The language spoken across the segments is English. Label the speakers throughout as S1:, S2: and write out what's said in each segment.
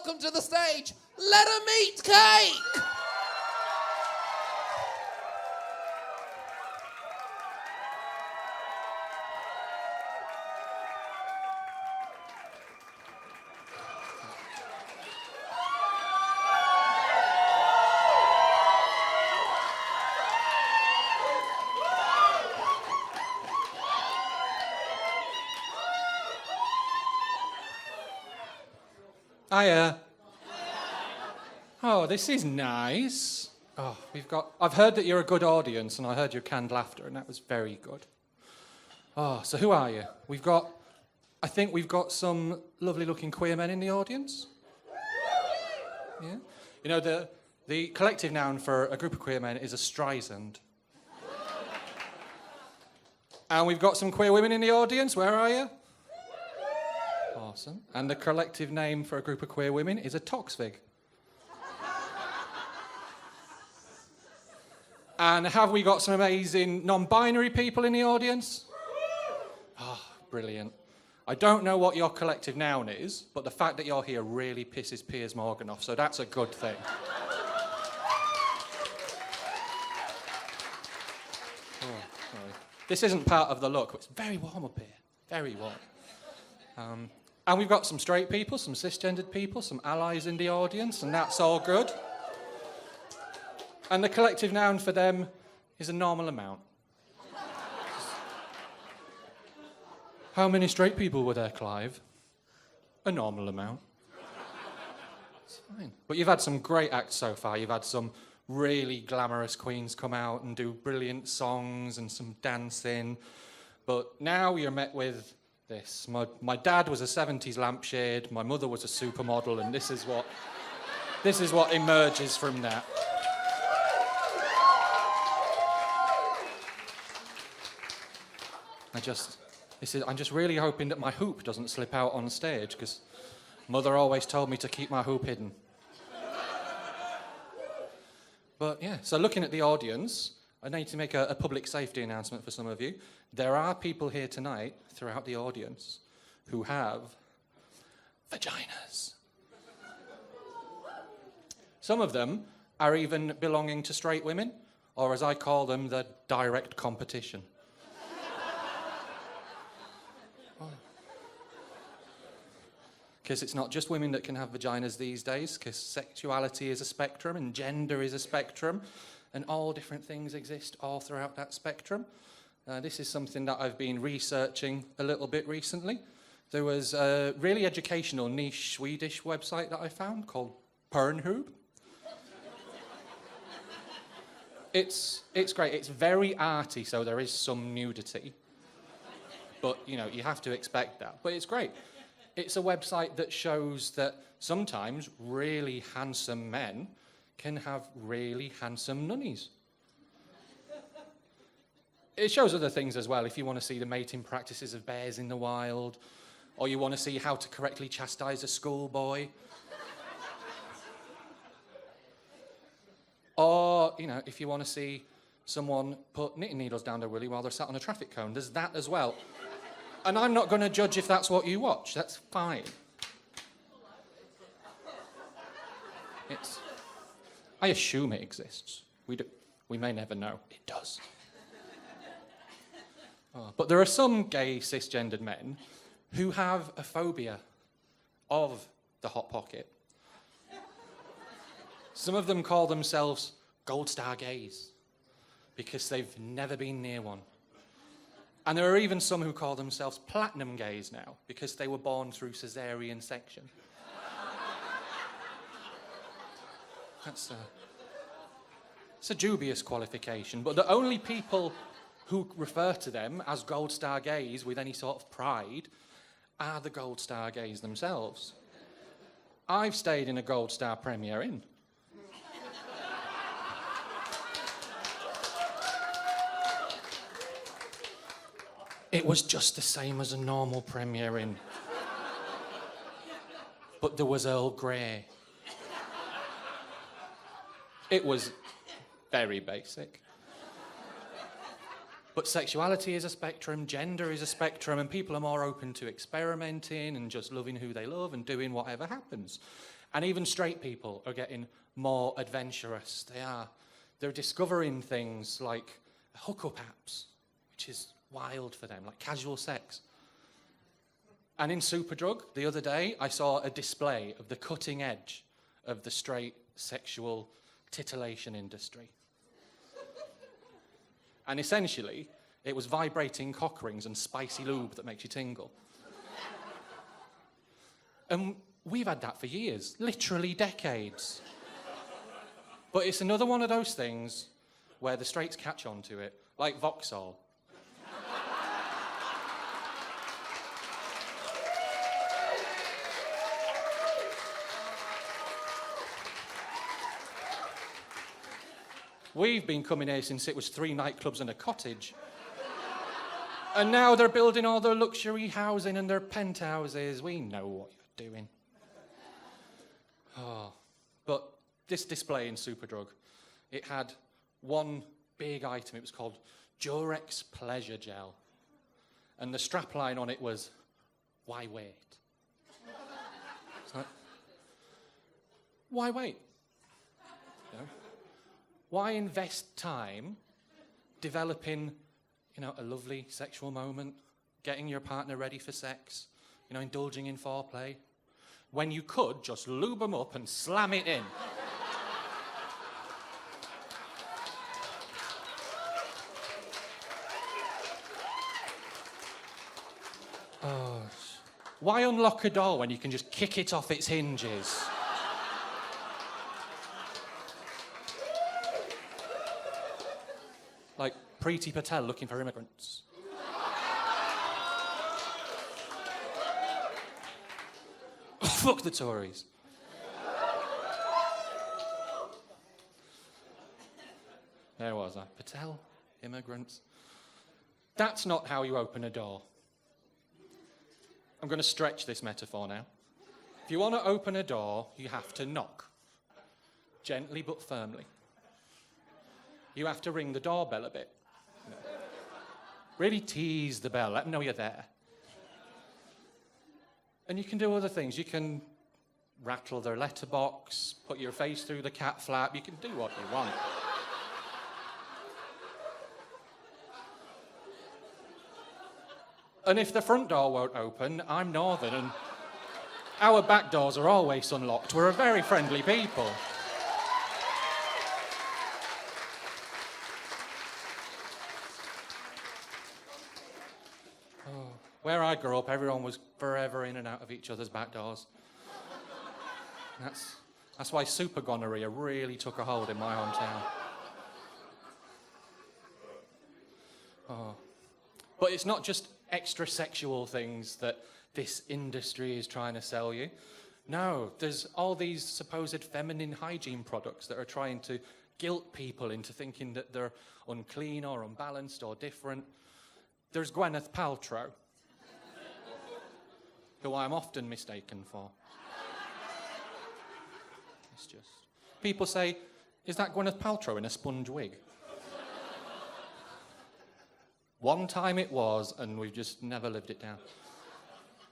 S1: welcome to the stage, Letta Meatcake!
S2: Hiya. Oh, this is nice. Oh, I've heard that you're a good audience, and I heard your canned laughter, and that was very good. Oh, so who are you? I think we've got some lovely-looking queer men in the audience. Yeah? You know, the collective noun for a group of queer men is a Streisand. And we've got some queer women in the audience. Where are you? Awesome. And the collective name for a group of queer women is a Toxvig. And have we got some amazing non-binary people in the audience? Oh, brilliant. I don't know what your collective noun is, but the fact that you're here really pisses Piers Morgan off, so that's a good thing. Oh, sorry. This isn't part of the look, but it's very warm up here. Very warm. And we've got some straight people, some cisgendered people, some allies in the audience, and that's all good. And the collective noun for them is a normal amount. How many straight people were there, Clive? A normal amount. It's fine. But you've had some great acts so far. You've had some really glamorous queens come out and do brilliant songs and some dancing. But now you're met with this. My dad was a 70s lampshade, my mother was a supermodel, and this is what emerges from that. I'm just really hoping that my hoop doesn't slip out on stage, because mother always told me to keep my hoop hidden. But yeah, so looking at the audience, I need to make a public safety announcement for some of you. There are people here tonight, throughout the audience, who have vaginas. Some of them are even belonging to straight women, or as I call them, the direct competition. Because it's not just women that can have vaginas these days, because sexuality is a spectrum and gender is a spectrum, and all different things exist all throughout that spectrum. This is something that I've been researching a little bit recently. There was a really educational niche Swedish website that I found called Pornhub. It's great. It's very arty, so there is some nudity. But, you know, you have to expect that. But it's great. It's a website that shows that sometimes really handsome men can have really handsome nunnies. It shows other things as well, if you want to see the mating practices of bears in the wild, or you want to see how to correctly chastise a schoolboy. Or, you know, if you want to see someone put knitting needles down their willy while they're sat on a traffic cone, there's that as well. And I'm not going to judge if that's what you watch. That's fine. I assume it exists. We may never know. It does. Oh, but there are some gay cisgendered men who have a phobia of the hot pocket. Some of them call themselves gold star gays because they've never been near one. And there are even some who call themselves platinum gays now because they were born through caesarean section. It's a dubious qualification, but the only people who refer to them as gold star gays with any sort of pride are the gold star gays themselves. I've stayed in a gold star Premier Inn. It was just the same as a normal Premier Inn. But there was Earl Grey. It was very basic. But sexuality is a spectrum, gender is a spectrum, and people are more open to experimenting and just loving who they love and doing whatever happens. And even straight people are getting more adventurous. They're discovering things like hookup apps, which is wild for them, like casual sex. And in Superdrug, the other day, I saw a display of the cutting edge of the straight sexual titillation industry. And essentially, it was vibrating cock rings and spicy lube that makes you tingle. And we've had that for years, literally decades. But it's another one of those things where the straights catch on to it, like Vauxhall. We've been coming here since it was 3 nightclubs and a cottage. And now they're building all their luxury housing and their penthouses. We know what you're doing. Oh. But this display in Superdrug, it had one big item. It was called Durex Pleasure Gel. And the strapline on it was, why wait? It's like, why wait? You know? Why invest time developing, a lovely sexual moment, getting your partner ready for sex, indulging in foreplay, when you could just lube them up and slam it in? Oh, why unlock a door when you can just kick it off its hinges? Like Preeti Patel looking for immigrants. Fuck the Tories. There was I. Patel, immigrants. That's not how you open a door. I'm going to stretch this metaphor now. If you want to open a door, you have to knock. Gently but firmly. You have to ring the doorbell a bit. Really tease the bell, let them know you're there. And you can do other things. You can rattle their letterbox, put your face through the cat flap. You can do what you want. And if the front door won't open, I'm Northern, and our back doors are always unlocked. We're a very friendly people. Where I grew up, everyone was forever in and out of each other's back doors. That's why super gonorrhea really took a hold in my hometown. Oh. But it's not just extra sexual things that this industry is trying to sell you. No, there's all these supposed feminine hygiene products that are trying to guilt people into thinking that they're unclean or unbalanced or different. There's Gwyneth Paltrow, who I'm often mistaken for. It's just... People say, is that Gwyneth Paltrow in a sponge wig? One time it was, and we've just never lived it down.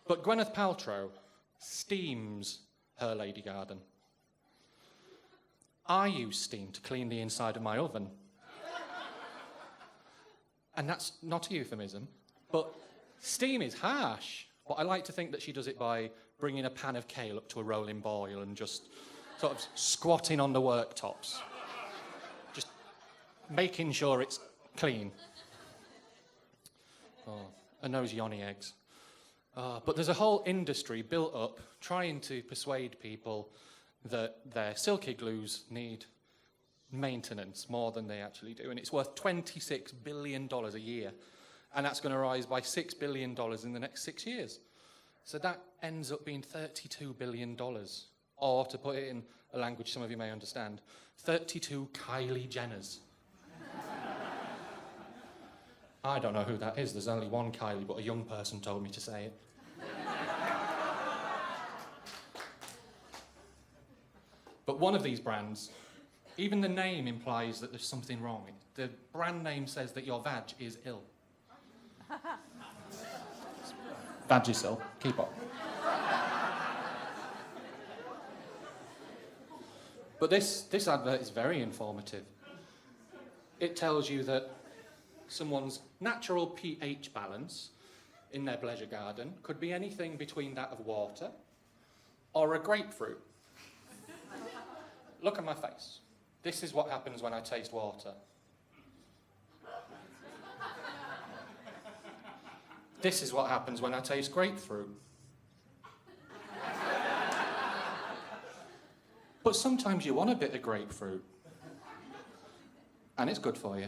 S2: But Gwyneth Paltrow steams her lady garden. I use steam to clean the inside of my oven. And that's not a euphemism, but steam is harsh. But I like to think that she does it by bringing a pan of kale up to a rolling boil and just sort of squatting on the worktops. Just making sure it's clean. Oh, and those yoni eggs. But there's a whole industry built up trying to persuade people that their silky glues need maintenance more than they actually do. And it's worth $26 billion a year. And that's going to rise by $6 billion in the next 6 years. So that ends up being $32 billion. Or, to put it in a language some of you may understand, 32 Kylie Jenners. I don't know who that is. There's only one Kylie, but a young person told me to say it. But one of these brands Even the name implies that there's something wrong. The brand name says that your vag is ill. Vagisil, keep up. But this advert is very informative. It tells you that someone's natural pH balance in their pleasure garden could be anything between that of water or a grapefruit. Look at my face. This is what happens when I taste water. This is what happens when I taste grapefruit. But sometimes you want a bit of grapefruit. And it's good for you.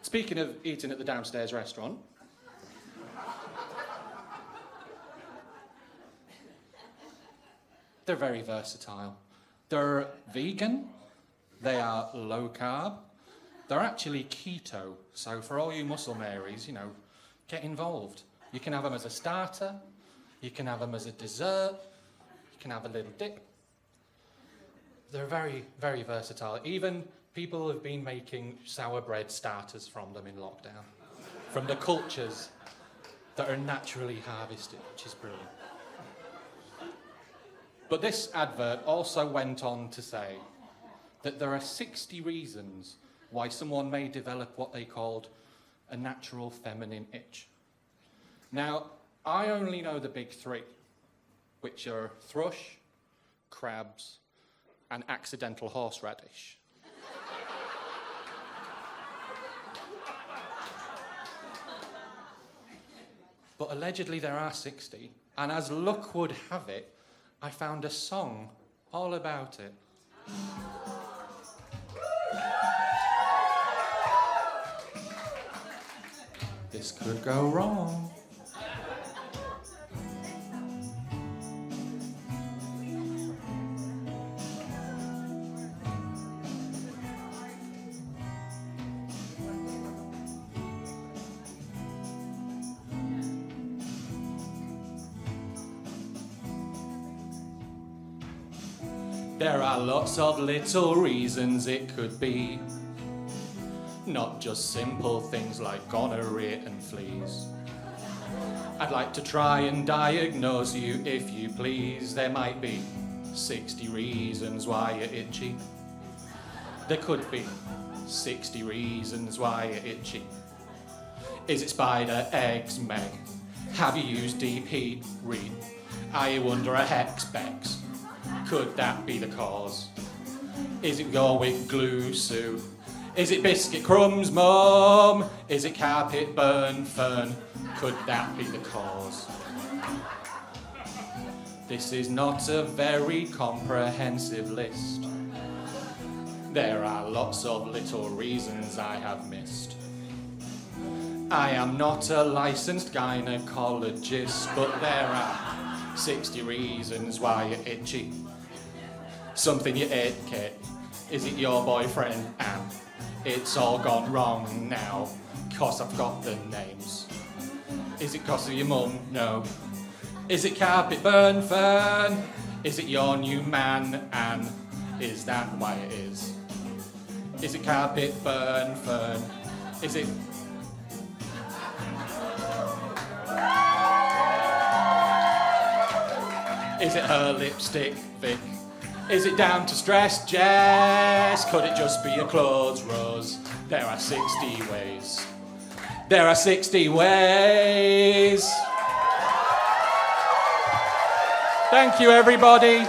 S2: Speaking of eating at the downstairs restaurant, they're very versatile. They're vegan, they are low carb, they're actually keto, so for all you muscle Marys, get involved. You can have them as a starter, you can have them as a dessert, you can have a little dip. They're very, very versatile. Even people have been making sour bread starters from them in lockdown, from the cultures that are naturally harvested, which is brilliant. But this advert also went on to say that there are 60 reasons why someone may develop what they called a natural feminine itch. Now, I only know the big three, which are thrush, crabs, and accidental horseradish. But allegedly there are 60, and as luck would have it, I found a song all about it. This could go wrong. There are lots of little reasons it could be, not just simple things like gonorrhea and fleas. I'd like to try and diagnose you if you please. There might be 60 reasons why you're itchy. There could be 60 reasons why you're itchy. Is it spider eggs, Meg? Have you used deep heat? Read. Are you under a hex, Bex? Could that be the cause? Is it Gorwick glue, Sue? Is it biscuit crumbs, Mum? Is it carpet burn, Fern? Could that be the cause? This is not a very comprehensive list. There are lots of little reasons I have missed. I am not a licensed gynecologist, but there are 60 reasons why you're itchy. Something you ate, Kate. Is it your boyfriend, Anne? It's all gone wrong now, 'cause I've got the names. Is it 'cause of your mum? No. Is it carpet burn, Fern? Is it your new man, Anne? Is that why it is? Is it carpet burn, Fern? Is it... Is it her lipstick, Vic? Is it down to stress, Jess? Could it just be your clothes, Rose? There are 60 ways. There are 60 ways. Thank you, everybody.